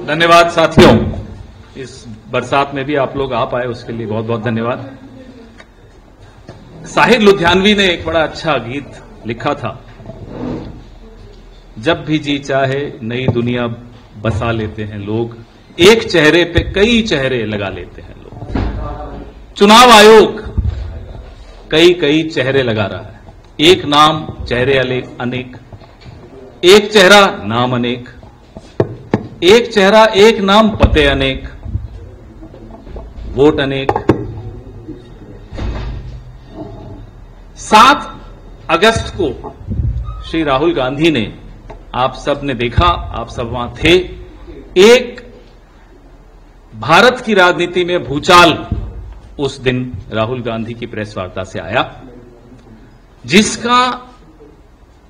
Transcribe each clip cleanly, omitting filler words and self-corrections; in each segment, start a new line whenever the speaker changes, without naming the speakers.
धन्यवाद साथियों, इस बरसात में भी आप लोग आ पाए उसके लिए बहुत बहुत धन्यवाद। साहिर लुधियानवी ने एक बड़ा अच्छा गीत लिखा था, जब भी जी चाहे नई दुनिया बसा लेते हैं लोग, एक चेहरे पे कई चेहरे लगा लेते हैं लोग। चुनाव आयोग कई कई चेहरे लगा रहा है, एक नाम चेहरे अनेक, एक चेहरा नाम अनेक, एक चेहरा एक नाम पते अनेक, वोट अनेक। 7 अगस्त को श्री राहुल गांधी ने, आप सब ने देखा, आप सब वहां थे, एक भारत की राजनीति में भूचाल उस दिन राहुल गांधी की प्रेस वार्ता से आया, जिसका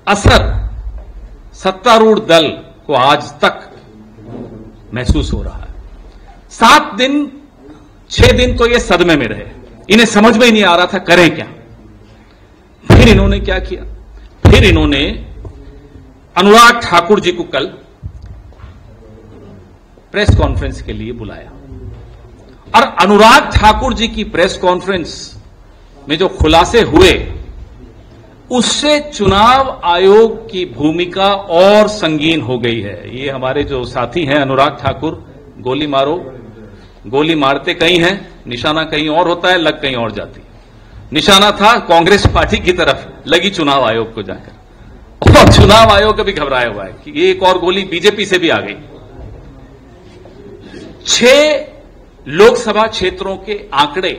असर सत्तारूढ़ दल को आज तक महसूस हो रहा है। 7 दिन 6 दिन तो ये सदमे में रहे, इन्हें समझ में ही नहीं आ रहा था करें क्या। फिर इन्होंने क्या किया, फिर इन्होंने अनुराग ठाकुर जी को कल प्रेस कॉन्फ्रेंस के लिए बुलाया, और अनुराग ठाकुर जी की प्रेस कॉन्फ्रेंस में जो खुलासे हुए, उससे चुनाव आयोग की भूमिका और संगीन हो गई है। ये हमारे जो साथी हैं अनुराग ठाकुर, गोली मारो, गोली मारते कहीं हैं, निशाना कहीं और होता है, लग कहीं और जाती है। निशाना था कांग्रेस पार्टी की तरफ, लगी चुनाव आयोग को जाकर, और चुनाव आयोग अभी घबराया हुआ है कि एक और गोली बीजेपी से भी आ गई। 6 लोकसभा क्षेत्रों के आंकड़े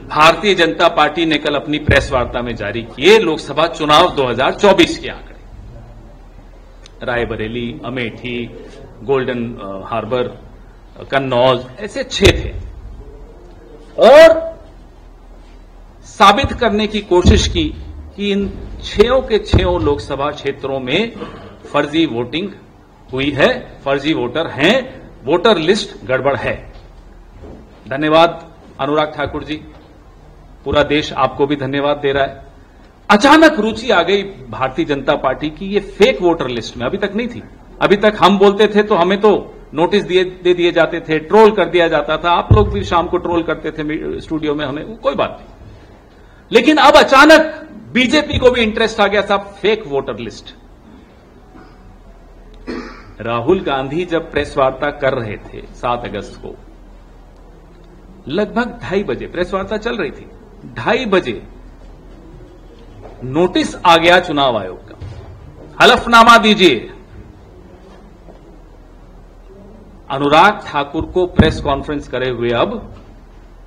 भारतीय जनता पार्टी ने कल अपनी प्रेस वार्ता में जारी किए, लोकसभा चुनाव 2024 के आंकड़े। रायबरेली, अमेठी, गोल्डन हार्बर, कन्नौज, ऐसे 6 थे, और साबित करने की कोशिश की कि इन 6 के 6 लोकसभा क्षेत्रों में फर्जी वोटिंग हुई है, फर्जी वोटर हैं, वोटर लिस्ट गड़बड़ है। धन्यवाद अनुराग ठाकुर जी, पूरा देश आपको भी धन्यवाद दे रहा है। अचानक रुचि आ गई भारतीय जनता पार्टी की ये फेक वोटर लिस्ट में, अभी तक नहीं थी। अभी तक हम बोलते थे तो हमें तो नोटिस दे दिए जाते थे, ट्रोल कर दिया जाता था, आप लोग भी शाम को ट्रोल करते थे स्टूडियो में, हमें कोई बात नहीं। लेकिन अब अचानक बीजेपी को भी इंटरेस्ट आ गया था fake voter list. Rahul Gandhi जब प्रेस वार्ता कर रहे थे 7 अगस्त को, लगभग 2:30 बजे प्रेस वार्ता चल रही थी, 2:30 बजे नोटिस आ गया चुनाव आयोग का, हलफनामा दीजिए। अनुराग ठाकुर को प्रेस कॉन्फ्रेंस करे हुए अब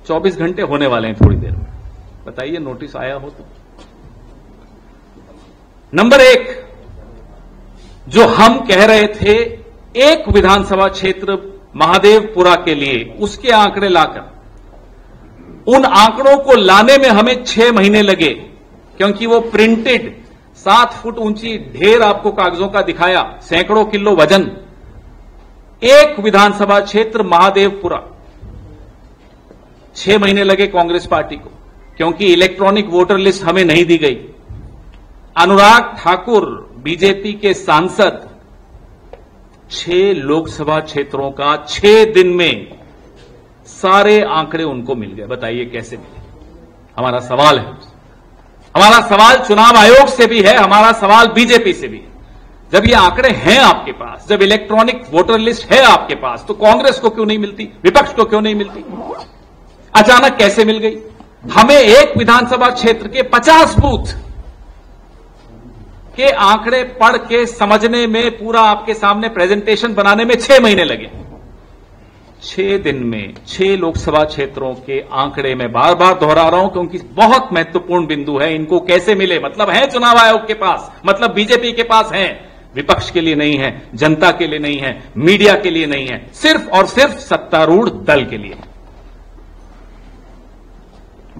24 घंटे होने वाले हैं थोड़ी देर में, बताइए नोटिस आया हो तो। नंबर 1, जो हम कह रहे थे एक विधानसभा क्षेत्र महादेवपुरा के लिए, उसके आंकड़े लाकर, उन आंकड़ों को लाने में हमें 6 महीने लगे, क्योंकि वो प्रिंटेड 7 फुट ऊंची ढेर आपको कागजों का दिखाया, सैकड़ों किलो वजन, एक विधानसभा क्षेत्र महादेवपुरा। 6 महीने लगे कांग्रेस पार्टी को, क्योंकि इलेक्ट्रॉनिक वोटर लिस्ट हमें नहीं दी गई। अनुराग ठाकुर बीजेपी के सांसद 6 लोकसभा क्षेत्रों का 6 दिन में सारे आंकड़े उनको मिल गए। बताइए कैसे मिले? हमारा सवाल है, हमारा सवाल चुनाव आयोग से भी है, हमारा सवाल बीजेपी से भी है। जब ये आंकड़े हैं आपके पास, जब इलेक्ट्रॉनिक वोटर लिस्ट है आपके पास, तो कांग्रेस को क्यों नहीं मिलती, विपक्ष को क्यों नहीं मिलती? अचानक कैसे मिल गई? हमें एक विधानसभा क्षेत्र के 50 बूथ के आंकड़े पढ़ के समझने में, पूरा आपके सामने प्रेजेंटेशन बनाने में 6 महीने लगे। 6 दिन में 6 लोकसभा क्षेत्रों के आंकड़े में बार बार दोहरा रहा हूं, क्योंकि बहुत महत्वपूर्ण बिंदु है। इनको कैसे मिले? मतलब है चुनाव आयोग के पास, मतलब बीजेपी के पास है, विपक्ष के लिए नहीं है, जनता के लिए नहीं है, मीडिया के लिए नहीं है, सिर्फ और सिर्फ सत्तारूढ़ दल के लिए।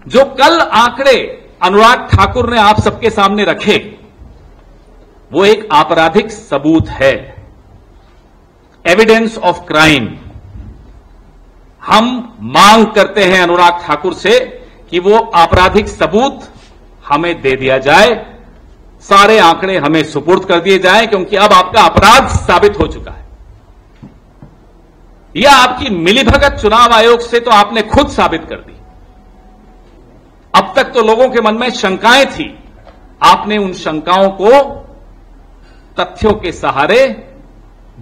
जो कल आंकड़े अनुराग ठाकुर ने आप सबके सामने रखे, वो एक आपराधिक सबूत है, एविडेंस ऑफ क्राइम। हम मांग करते हैं अनुराग ठाकुर से कि वो आपराधिक सबूत हमें दे दिया जाए, सारे आंकड़े हमें सुपुर्द कर दिए जाएं, क्योंकि अब आपका अपराध साबित हो चुका है। यह आपकी मिलीभगत चुनाव आयोग से तो आपने खुद साबित कर दी। अब तक तो लोगों के मन में शंकाएं थी, आपने उन शंकाओं को तथ्यों के सहारे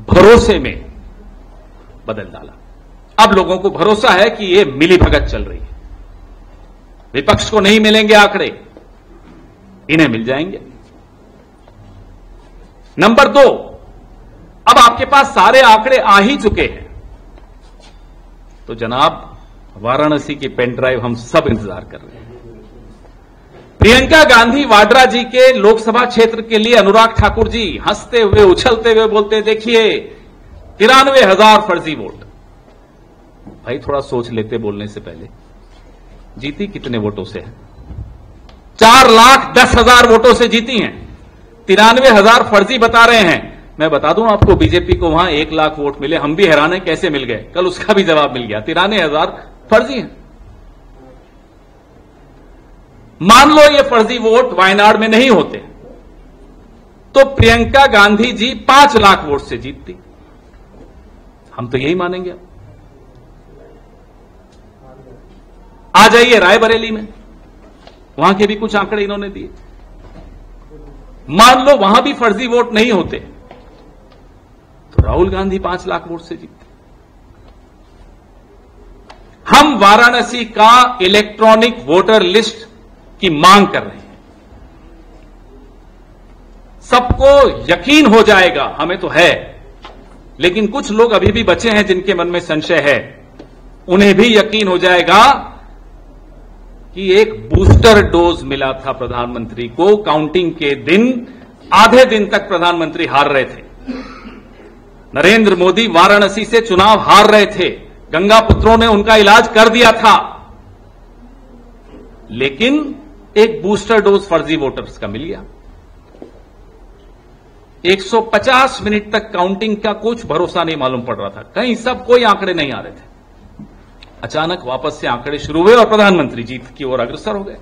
भरोसे में बदल डाला। अब लोगों को भरोसा है कि यह मिलीभगत चल रही है। विपक्ष को नहीं मिलेंगे आंकड़े, इन्हें मिल जाएंगे। नंबर 2, अब आपके पास सारे आंकड़े आ ही चुके हैं, तो जनाब वाराणसी की पेन ड्राइव हम सब इंतजार कर रहे हैं। प्रियंका गांधी वाड्रा जी के लोकसभा क्षेत्र के लिए अनुराग ठाकुर जी हंसते हुए उछलते हुए बोलते, देखिए 93,000 फर्जी वोट। भाई थोड़ा सोच लेते बोलने से पहले, जीती कितने वोटों से है? 4,10,000 वोटों से जीती हैं। 93,000 फर्जी बता रहे हैं। मैं बता दूं आपको, बीजेपी को वहां 1 लाख वोट मिले, हम भी हैरान हैं कैसे मिल गए। कल उसका भी जवाब मिल गया, 93,000 फर्जी हैं। मान लो ये फर्जी वोट वायनाड में नहीं होते तो प्रियंका गांधी जी 5 लाख वोट से जीतती। हम तो यही मानेंगे। आ जाइए रायबरेली में, वहां के भी कुछ आंकड़े इन्होंने दिए। मान लो वहां भी फर्जी वोट नहीं होते तो राहुल गांधी 5 लाख वोट से जीतते। हम वाराणसी का इलेक्ट्रॉनिक वोटर लिस्ट की मांग कर रहे हैं। सबको यकीन हो जाएगा, हमें तो है, लेकिन कुछ लोग अभी भी बचे हैं जिनके मन में संशय है। उन्हें भी यकीन हो जाएगा कि एक बूस्टर डोज मिला था प्रधानमंत्री को। काउंटिंग के दिन आधे दिन तक प्रधानमंत्री हार रहे थे। नरेंद्र मोदी वाराणसी से चुनाव हार रहे थे। गंगा पुत्रों ने उनका इलाज कर दिया था, लेकिन एक बूस्टर डोज फर्जी वोटर्स का मिल गया। 150 मिनट तक काउंटिंग का कुछ भरोसा नहीं मालूम पड़ रहा था, कहीं सब कोई आंकड़े नहीं आ रहे थे। अचानक वापस से आंकड़े शुरू हुए और प्रधानमंत्री जीत की ओर अग्रसर हो गए।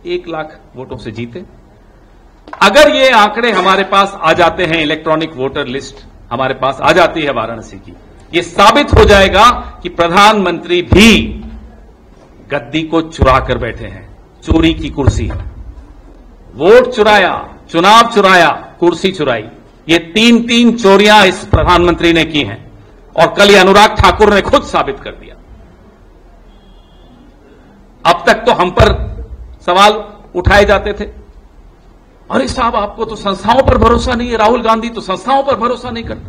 1 लाख वोटों से जीते। अगर ये आंकड़े हमारे पास आ जाते हैं, इलेक्ट्रॉनिक वोटर लिस्ट हमारे पास आ जाती है वाराणसी की, ये साबित हो जाएगा कि प्रधानमंत्री भी गद्दी को चुरा कर बैठे हैं। चोरी की कुर्सी, वोट चुराया, चुनाव चुराया, कुर्सी चुराई, ये 3 चोरियां इस प्रधानमंत्री ने की हैं और कल ये अनुराग ठाकुर ने खुद साबित कर दिया। अब तक तो हम पर सवाल उठाए जाते थे, अरे साहब आपको तो संस्थाओं पर भरोसा नहीं है, राहुल गांधी तो संस्थाओं पर भरोसा नहीं करता।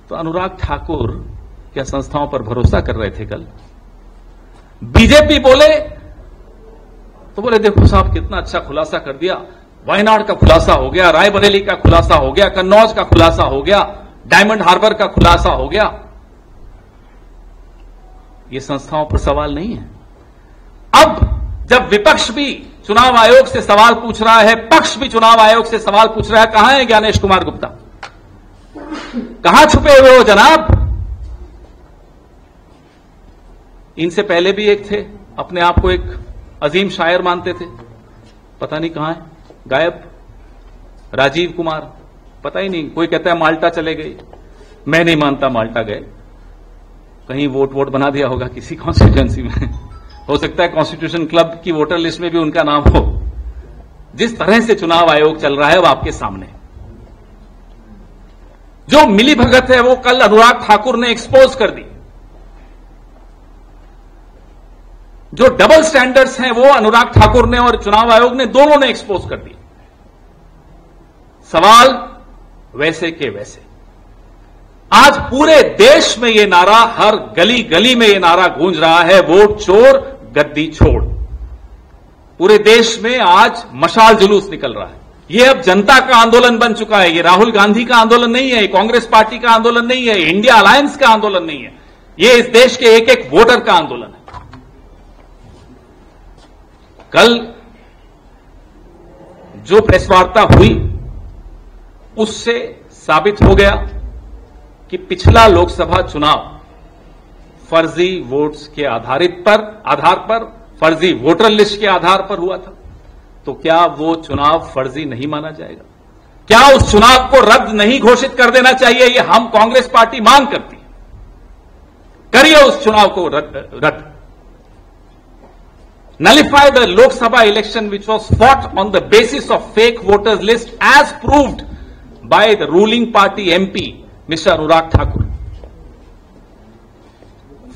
तो अनुराग ठाकुर क्या संस्थाओं पर भरोसा कर रहे थे कल? बीजेपी बोले तो बोले देखो साहब कितना अच्छा खुलासा कर दिया, वायनाड का खुलासा हो गया, रायबरेली का खुलासा हो गया, कन्नौज का खुलासा हो गया, डायमंड हार्बर का खुलासा हो गया। ये संस्थाओं पर सवाल नहीं है। अब जब विपक्ष भी चुनाव आयोग से सवाल पूछ रहा है, पक्ष भी चुनाव आयोग से सवाल पूछ रहा है, कहां है ज्ञानेश कुमार गुप्ता? कहां छुपे हुए हो जनाब? इनसे पहले भी एक थे, अपने आप को एक अजीम शायर मानते थे, पता नहीं कहां है, गायब। राजीव कुमार, पता ही नहीं, कोई कहता है माल्टा चले गए, मैं नहीं मानता माल्टा गए, कहीं वोट बना दिया होगा किसी कॉन्स्टिट्यूएंसी में। हो सकता है कॉन्स्टिट्यूशन क्लब की वोटर लिस्ट में भी उनका नाम हो। जिस तरह से चुनाव आयोग चल रहा है वो आपके सामने, जो मिलीभगत है वो कल अनुराग ठाकुर ने एक्सपोज कर दी। जो डबल स्टैंडर्ड्स हैं वो अनुराग ठाकुर ने और चुनाव आयोग ने, दोनों ने एक्सपोज कर दिए। सवाल वैसे के वैसे। आज पूरे देश में ये नारा, हर गली गली में ये नारा गूंज रहा है, वोट चोर गद्दी छोड़। पूरे देश में आज मशाल जुलूस निकल रहा है। ये अब जनता का आंदोलन बन चुका है। ये राहुल गांधी का आंदोलन नहीं है, ये कांग्रेस पार्टी का आंदोलन नहीं है, इंडिया अलायंस का आंदोलन नहीं है, ये इस देश के एक एक वोटर का आंदोलन है। कल जो प्रेस वार्ता हुई उससे साबित हो गया कि पिछला लोकसभा चुनाव फर्जी वोट्स के आधार पर फर्जी वोटर लिस्ट के आधार पर हुआ था। तो क्या वो चुनाव फर्जी नहीं माना जाएगा? क्या उस चुनाव को रद्द नहीं घोषित कर देना चाहिए? ये हम कांग्रेस पार्टी मांग करती है। करिए उस चुनाव को रद्द। Nullify the Lok Sabha election which was fought on the basis of fake voters list as proved by the ruling party MP, Mr. Anurag Thakur.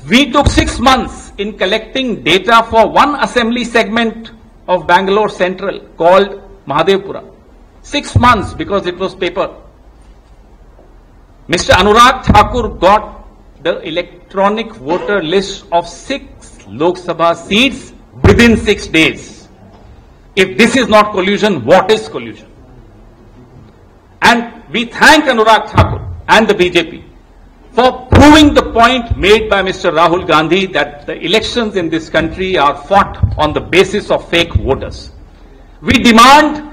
We took 6 months in collecting data for one assembly segment of Bangalore Central called Mahadevpura. 6 months because it was paper. Mr. Anurag Thakur got the electronic voter list of 6 Lok Sabha seats within 6 days. If this is not collusion, what is collusion? And we thank Anurag Thakur and the BJP for proving the point made by Mr. Rahul Gandhi that the elections in this country are fought on the basis of fake voters. We demand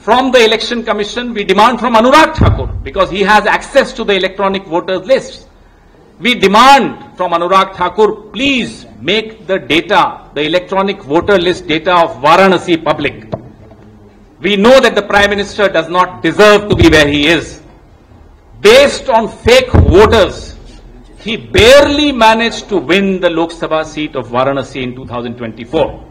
from the Election Commission, we demand from Anurag Thakur, because he has access to the electronic voters lists. We demand from Anurag Thakur, please make the data, the electronic voter list data of Varanasi public. We know that the Prime Minister does not deserve to be where he is. Based on fake voters, he barely managed to win the Lok Sabha seat of Varanasi in 2024.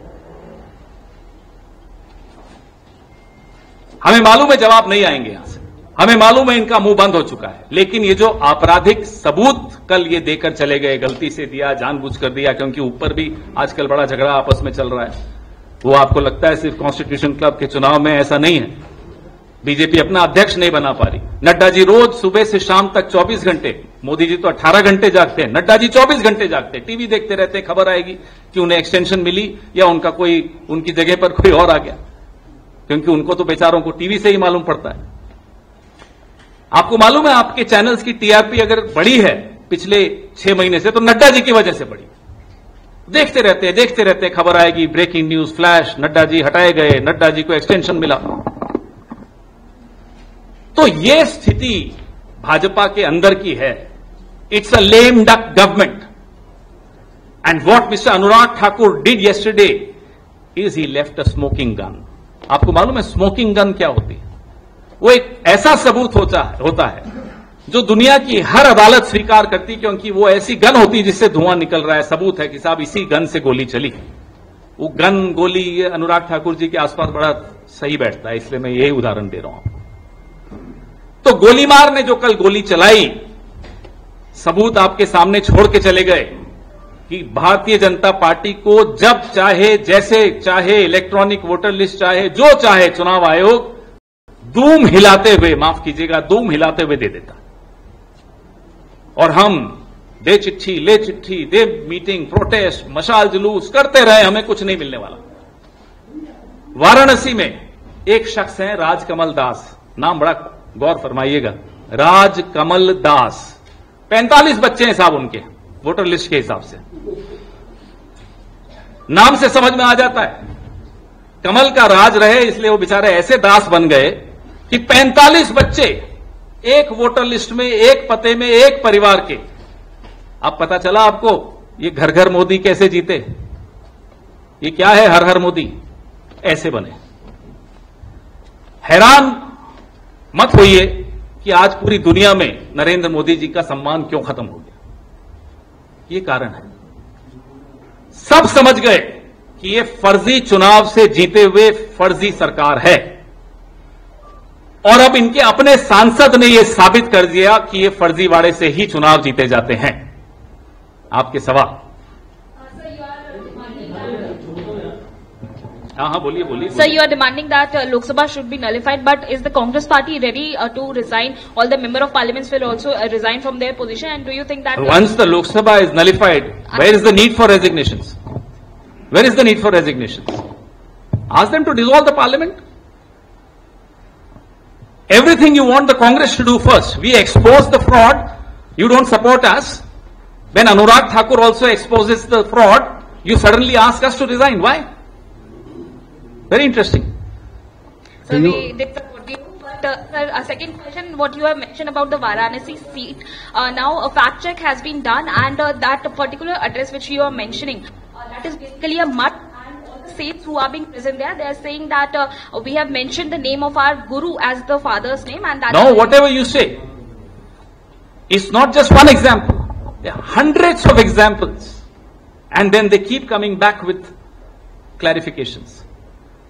हमें मालूम है जवाब नहीं आएंगे यहां से, हमें मालूम है इनका मुंह बंद हो चुका है, लेकिन ये जो आपराधिक सबूत कल ये देकर चले गए, गलती से दिया, जानबूझकर दिया, क्योंकि ऊपर भी आजकल बड़ा झगड़ा आपस में चल रहा है, वो आपको लगता है सिर्फ कॉन्स्टिट्यूशन क्लब के चुनाव में, ऐसा नहीं है। बीजेपी अपना अध्यक्ष नहीं बना पा रही। नड्डा जी रोज सुबह से शाम तक 24 घंटे, मोदी जी तो 18 घंटे जागते हैं, नड्डा जी 24 घंटे जागते, टीवी देखते रहते, खबर आएगी कि उन्हें एक्सटेंशन मिली या उनका कोई, उनकी जगह पर कोई और आ गया, क्योंकि उनको तो बेचारों को टीवी से ही मालूम पड़ता है। आपको मालूम है आपके चैनल्स की टीआरपी अगर बढ़ी है पिछले 6 महीने से, तो नड्डा जी की वजह से बढ़ी। देखते रहते, खबर आएगी, breaking news, flash, Nadda ji हटाए गए, नड्डा जी को एक्सटेंशन मिला। तो ये स्थिति भाजपा के अंदर की है। It's a lame duck government, and what mister Anurag Thakur did yesterday is he left a smoking gun. आपको मालूम है स्मोकिंग गन क्या होती है? वो एक ऐसा सबूत होता है जो दुनिया की हर अदालत स्वीकार करती, क्योंकि वो ऐसी गन होती है जिससे धुआं निकल रहा है, सबूत है कि साहब इसी गन से गोली चली। वो गन, गोली, ये अनुराग ठाकुर जी के आसपास बड़ा सही बैठता है, इसलिए मैं यही उदाहरण दे रहा हूं। तो गोलीमार ने जो कल गोली चलाई, सबूत आपके सामने छोड़ के चले गए कि भारतीय जनता पार्टी को जब चाहे, जैसे चाहे, इलेक्ट्रॉनिक वोटर लिस्ट चाहे, जो चाहे, चुनाव आयोग दूम हिलाते हुए, माफ कीजिएगा, दूम हिलाते हुए दे देता। और हम दे चिट्ठी, ले चिट्ठी, दे मीटिंग, प्रोटेस्ट, मशाल जुलूस करते रहे, हमें कुछ नहीं मिलने वाला। वाराणसी में एक शख्स है राजकमल दास, नाम बड़ा गौर फरमाइएगा, राजकमल दास, 45 बच्चे हैं साहब उनके वोटर लिस्ट के हिसाब से। नाम से समझ में आ जाता है कमल का राज रहे, इसलिए वो बेचारे ऐसे दास बन गए कि 45 बच्चे एक वोटर लिस्ट में, एक पते में, एक परिवार के। अब पता चला आपको ये घर घर मोदी कैसे जीते, ये क्या है हर हर मोदी, ऐसे बने। हैरान मत होइए कि आज पूरी दुनिया में नरेंद्र मोदी जी का सम्मान क्यों खत्म हो गया। ये कारण है, सब समझ गए कि ये फर्जी चुनाव से जीते हुए फर्जी सरकार है, और अब इनके अपने सांसद ने यह साबित कर दिया कि ये फर्जीवाड़े से ही चुनाव जीते जाते हैं। आपके सवाल? हाँ, बोलिए।
Sir, you are demanding that Lok Sabha should be nullified, but is the Congress party ready to resign? All the member of parliaments will also resign from their position, and do you think that
once the Lok Sabha is nullified, where is the need for resignations? Where is the need for resignations? Ask them to dissolve the parliament. Everything you want the Congress to do first. We expose the fraud. You don't support us. When Anurag Thakur also exposes the fraud, you suddenly ask us to resign. Why? Very interesting.
So we did support you. But sir, a second question, what you have mentioned about the Varanasi seat. Now a fact check has been done, and that particular address which you are mentioning, that is basically a mud. And all the saints who are being present there, they are saying that we have mentioned the name of our Guru as the father's name, and that.
No, whatever you say, it's not just one example. There are hundreds of examples. And then they keep coming back with clarifications.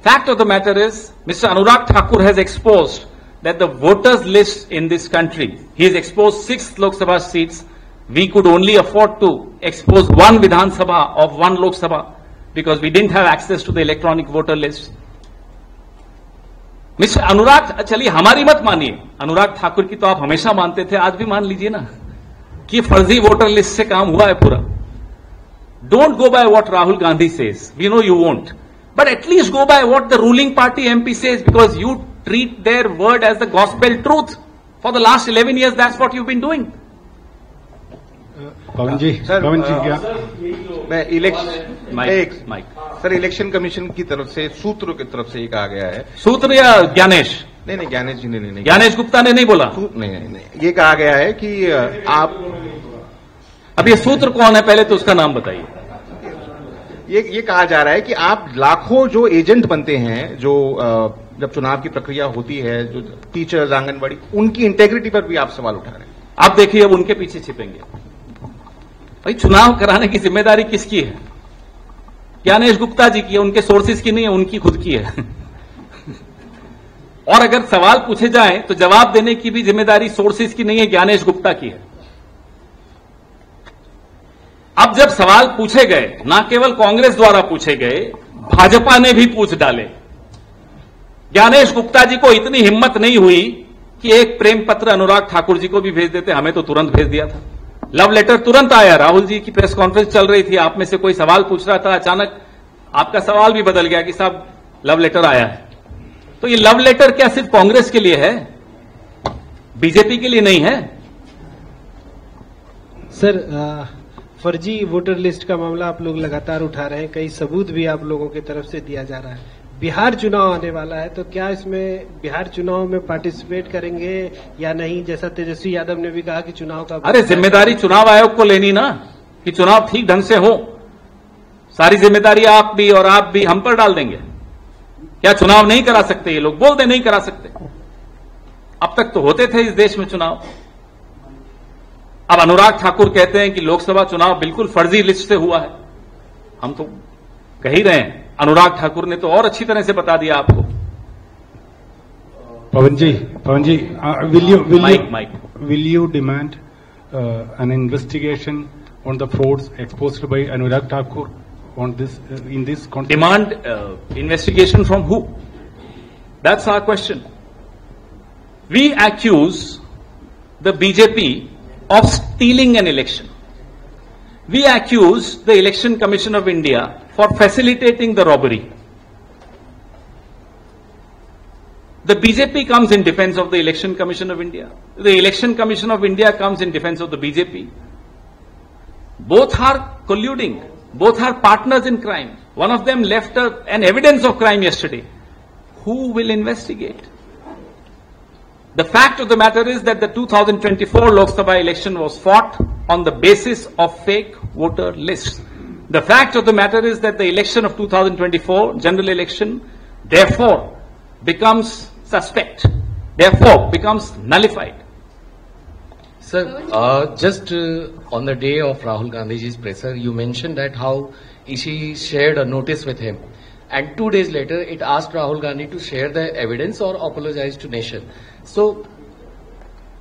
Fact of the matter is, Mr. Anurag Thakur has exposed that the voters list in this country, he has exposed 6 Lok Sabha seats. We could only afford to expose 1 Vidhan Sabha of 1 Lok Sabha because we didn't have access to the electronic voter list. Mister Anurag, चलिए हमारी मत मानिए, अनुराग ठाकुर की तो आप हमेशा मानते थे, आज भी मान लीजिए ना कि फर्जी वोटर लिस्ट से काम हुआ है पूरा. Don't go by what Rahul Gandhi says. We know you won't. But at least go by what the ruling party MP says, because you treat their word as the gospel truth. For the last 11 years, that's what you've been doing.
पवन जी क्या
मैं election sir election commission की तरफ से सूत्रों की तरफ से ये कहा गया है.
सूत्र या ज्ञानेश?
नहीं ज्ञानेश जी नहीं.
ज्ञानेश गुप्ता ने नहीं बोला.
नहीं ये कहा गया है कि आप
अब ये सूत्र कौन है, पहले तो उसका नाम बताइए.
ये कहा जा रहा है कि आप लाखों जो एजेंट बनते हैं, जो जब चुनाव की प्रक्रिया होती है, जो टीचर्स, आंगनबाड़ी, उनकी इंटेग्रिटी पर भी आप सवाल उठा रहे हैं.
आप देखिए अब उनके पीछे छिपेंगे. भाई चुनाव कराने की जिम्मेदारी किसकी है? ज्ञानेश गुप्ता जी की है, उनके सोर्सेज की नहीं है, उनकी खुद की है. और अगर सवाल पूछे जाएं तो जवाब देने की भी जिम्मेदारी सोर्सेज की नहीं है, ज्ञानेश गुप्ता की है. अब जब सवाल पूछे गए, ना केवल कांग्रेस द्वारा पूछे गए, भाजपा ने भी पूछ डाले. ज्ञानेश गुप्ता जी को इतनी हिम्मत नहीं हुई कि एक प्रेम पत्र अनुराग ठाकुर जी को भी भेज देते, हमें तो तुरंत भेज दिया था. लव लेटर तुरंत आया. राहुल जी की प्रेस कॉन्फ्रेंस चल रही थी, आप में से कोई सवाल पूछ रहा था, अचानक आपका सवाल भी बदल गया कि साहब लव लेटर आया है. तो ये लव लेटर क्या सिर्फ कांग्रेस के लिए है, बीजेपी के लिए नहीं है?
सर फर्जी वोटर लिस्ट का मामला आप लोग लगातार उठा रहे हैं, कई सबूत भी आप लोगों की तरफ से दिया जा रहा है. बिहार चुनाव आने वाला है, तो क्या इसमें बिहार चुनाव में पार्टिसिपेट करेंगे या नहीं? जैसा तेजस्वी यादव ने भी कहा कि चुनाव का,
अरे जिम्मेदारी चुनाव आयोग को लेनी ना, कि चुनाव ठीक ढंग से हो. सारी जिम्मेदारी आप भी और आप भी हम पर डाल देंगे. क्या चुनाव नहीं करा सकते? ये लोग बोल दे नहीं करा सकते. अब तक तो होते थे इस देश में चुनाव. अब अनुराग ठाकुर कहते हैं कि लोकसभा चुनाव बिल्कुल फर्जी लिस्ट से हुआ है. हम तो कह ही रहे हैं, अनुराग ठाकुर ने तो और अच्छी तरह से बता दिया आपको.
पवन जी will you demand an investigation on the frauds exposed by Anurag Thakur on this in this context?
Demand investigation from who? That's our question. We accuse the BJP of stealing an election. We accuse the Election Commission of India for facilitating the robbery. The BJP comes in defense of the Election Commission of India. The Election Commission of India comes in defense of the BJP. Both are colluding. Both are partners in crime. One of them left an evidence of crime yesterday. Who will investigate? The fact of the matter is that the 2024 Lok Sabha election was fought on the basis of fake voter lists. The fact of the matter is that the election of 2024, general election, therefore becomes suspect, therefore becomes nullified.
Sir, just on the day of Rahul Gandhi's presser, you mentioned that how she shared a notice with him. And 2 days later, it asked Rahul Gandhi to share the evidence or apologize to nation. So,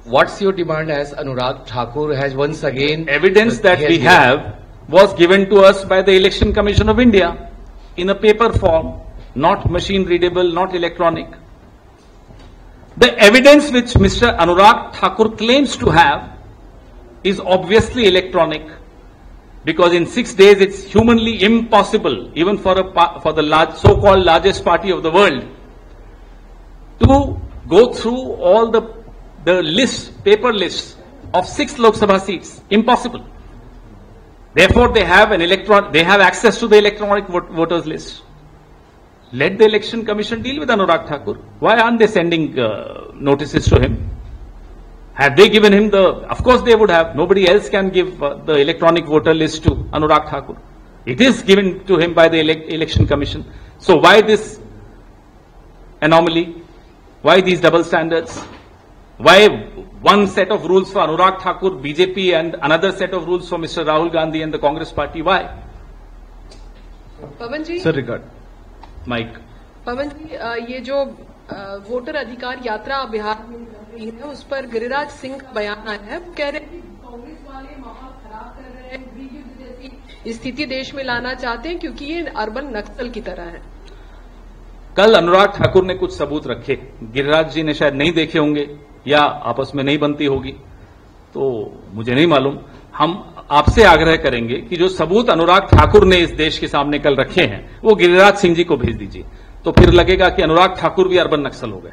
what's your demand as Anurag Thakur has once again...
Evidence that we have was given to us by the Election Commission of India in a paper form, not machine readable, not electronic. The evidence which Mr. Anurag Thakur claims to have is obviously electronic, because in 6 days it's humanly impossible, even for the so-called largest party of the world, to go through all the lists, paper lists of 6 Lok Sabha seats. Impossible. Therefore, they have access to the electronic voters list. Let the Election Commission deal with Anurag Thakur. Why aren't they sending notices to him? Have they given him of course they would have. Nobody else can give the electronic voter list to Anurag Thakur. It is given to him by the Election Commission. So why this anomaly? Why these double standards? Why one set of rules for Anurag Thakur, BJP, and another set of rules for Mr. Rahul Gandhi and the Congress party. Why?
Pawan ji
sir regard
Mike.
Pawan ji ये जो voter अधिकार यात्रा बिहार में चल रही है उस पर गिरिराज सिंह का बयान आया है। वो कह रहे हैं कि कांग्रेस वाले माहौल खराब कर रहे हैं, बीजेपी जैसी स्थिति देश में लाना चाहते हैं क्योंकि ये अर्बन नक्सल की तरह है।
कल अनुराग ठाकुर ने कुछ सबूत रखे, गिरिराज जी ने शायद नहीं देखे होंगे या आपस में नहीं बनती होगी, तो मुझे नहीं मालूम। हम आपसे आग्रह करेंगे कि जो सबूत अनुराग ठाकुर ने इस देश के सामने कल रखे हैं वो गिरिराज सिंह जी को भेज दीजिए, तो फिर लगेगा कि अनुराग ठाकुर भी अर्बन नक्सल हो गए।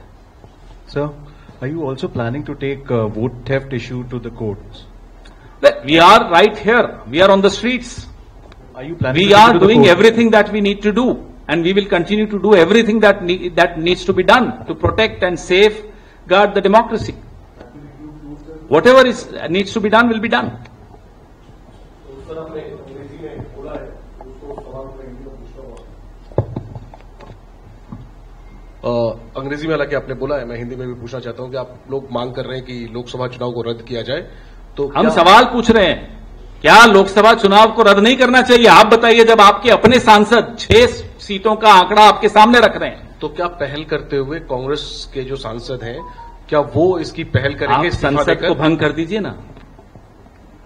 Sir, are you also planning to take vote theft issue to the courts?
We are right here. We are on the streets.
Are you planning?
We are doing everything that we need to do, and we will continue to do everything that needs to be done to protect and safeguard the democracy. Whatever needs to be done will be done.
अंग्रेजी में हालांकि आपने बोला है, मैं हिंदी में भी पूछना चाहता हूं कि आप लोग मांग कर रहे हैं कि लोकसभा चुनाव को रद्द किया जाए, तो
हम सवाल पूछ रहे हैं, क्या लोकसभा चुनाव को रद्द नहीं करना चाहिए? आप बताइए, जब आपके अपने सांसद 6 सीटों का आंकड़ा आपके सामने रख रहे हैं।
तो क्या पहल करते हुए कांग्रेस के जो सांसद हैं, क्या वो इसकी पहल करेंगे?
आप संसद को भंग कर दीजिए ना,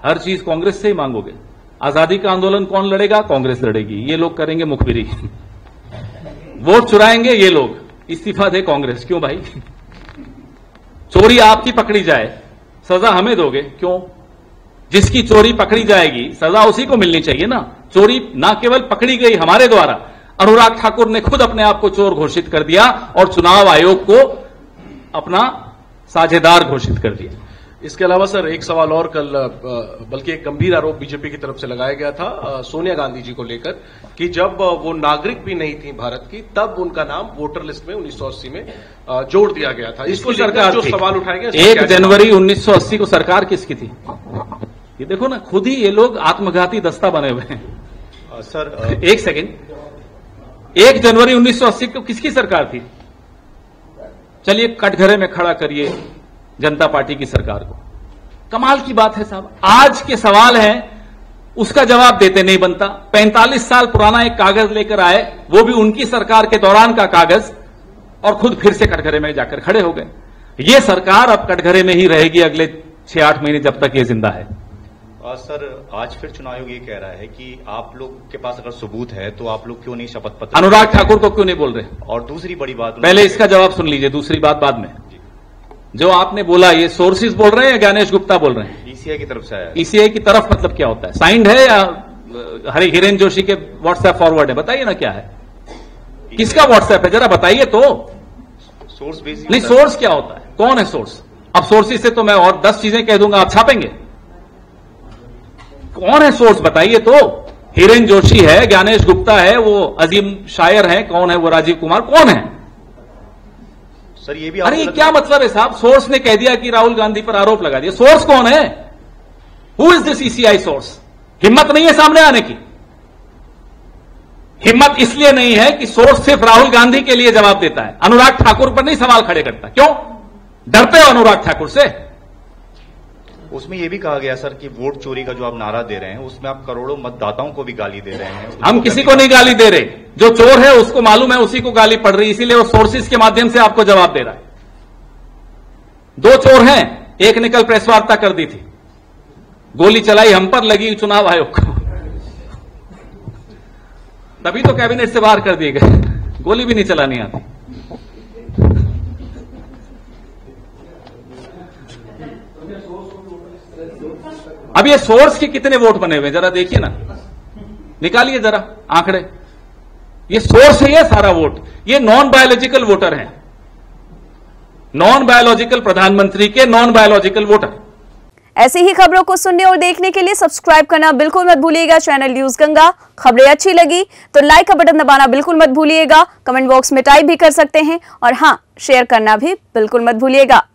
हर चीज कांग्रेस से ही मांगोगे। आजादी का आंदोलन कौन लड़ेगा? कांग्रेस लड़ेगी। ये लोग करेंगे मुखबिरी, वोट चुराएंगे ये लोग, इस्तीफा दे कांग्रेस। क्यों भाई? चोरी आपकी पकड़ी जाए, सजा हमें दोगे क्यों? जिसकी चोरी पकड़ी जाएगी सजा उसी को मिलनी चाहिए ना। चोरी ना केवल पकड़ी गई हमारे द्वारा, अनुराग ठाकुर ने खुद अपने आप को चोर घोषित कर दिया और चुनाव आयोग को अपना साझेदार घोषित कर दिया।
इसके अलावा सर एक सवाल और, कल बल्कि एक गंभीर आरोप बीजेपी की तरफ से लगाया गया था सोनिया गांधी जी को लेकर कि जब वो नागरिक भी नहीं थी भारत की, तब उनका नाम वोटर लिस्ट में 1980 में जोड़ दिया गया था। इसको सरकार जो सवाल उठाए गए,
1 जनवरी 1980 को सरकार किसकी थी? ये देखो ना, खुद ही ये लोग आत्मघाती दस्ता बने हुए हैं।
सर
एक सेकेंड, 1 जनवरी 1980 को किसकी सरकार थी? चलिए कटघरे में खड़ा करिए जनता पार्टी की सरकार को। कमाल की बात है साहब, आज के सवाल हैं उसका जवाब देते नहीं बनता। 45 साल पुराना एक कागज लेकर आए, वो भी उनकी सरकार के दौरान का कागज, और खुद फिर से कटघरे में जाकर खड़े हो गए। ये सरकार अब कटघरे में ही रहेगी अगले 6-8 महीने, जब तक ये जिंदा है।
सर आज फिर चुनाव आयोग ये कह रहा है कि आप लोग के पास अगर सबूत है तो आप लोग क्यों नहीं शपथ पत्र?
अनुराग ठाकुर को क्यों नहीं बोल रहे?
और दूसरी बड़ी बात,
पहले इसका जवाब सुन लीजिए, दूसरी बात बाद में। जो आपने बोला, ये सोर्सेज बोल रहे हैं या ज्ञानेश गुप्ता बोल रहे हैं?
ईसीआई की तरफ से आया।
ईसीआई की तरफ मतलब क्या होता है? साइंड है या हिरेन जोशी के व्हाट्सएप फॉरवर्ड है? बताइए ना क्या है, किसका व्हाट्सएप है, जरा बताइए तो।
सोर्स बेसिस
नहीं, सोर्स क्या होता है? कौन है सोर्स? अब सोर्सेज से तो मैं और 10 चीजें कह दूंगा, आप छापेंगे। कौन है सोर्स बताइए तो। हिरेन जोशी है, ज्ञानेश गुप्ता है, वो अजीम शायर है, कौन है वो राजीव कुमार, कौन है?
सर ये भी
अरे क्या मतलब है साहब? सोर्स ने कह दिया कि राहुल गांधी पर आरोप लगा दिया, सोर्स कौन है? Who is this ECI source? हिम्मत नहीं है सामने आने की। हिम्मत इसलिए नहीं है कि सोर्स सिर्फ राहुल गांधी के लिए जवाब देता है, अनुराग ठाकुर पर नहीं सवाल खड़े करता। क्यों डरते हो अनुराग ठाकुर से?
उसमें यह भी कहा गया सर कि वोट चोरी का जो आप नारा दे रहे हैं उसमें आप करोड़ों मतदाताओं को भी गाली दे रहे हैं।
हम किसी को नहीं गाली दे रहे, जो चोर है उसको मालूम है उसी को गाली पड़ रही, इसीलिए वो सोर्सेज के माध्यम से आपको जवाब दे रहा है। 2 चोर हैं, एक ने कल प्रेस वार्ता कर दी थी, गोली चलाई हम पर, लगी चुनाव आयोग को, तभी तो कैबिनेट से बाहर कर दिए गए। गोली भी नहीं चलानी आती। अब ये सोर्स के कितने वोट बने हुए जरा देखिए ना, निकालिए जरा आंकड़े। ये सोर्स है ये सारा वोट, ये नॉन बायोलॉजिकल वोटर हैं, नॉन बायोलॉजिकल प्रधानमंत्री के नॉन बायोलॉजिकल वोटर।
ऐसी ही खबरों को सुनने और देखने के लिए सब्सक्राइब करना बिल्कुल मत भूलिएगा चैनल न्यूज गंगा। खबरें अच्छी लगी तो लाइक का बटन दबाना बिल्कुल मत भूलिएगा, कमेंट बॉक्स में टाइप भी कर सकते हैं और हाँ, शेयर करना भी बिल्कुल मत भूलिएगा।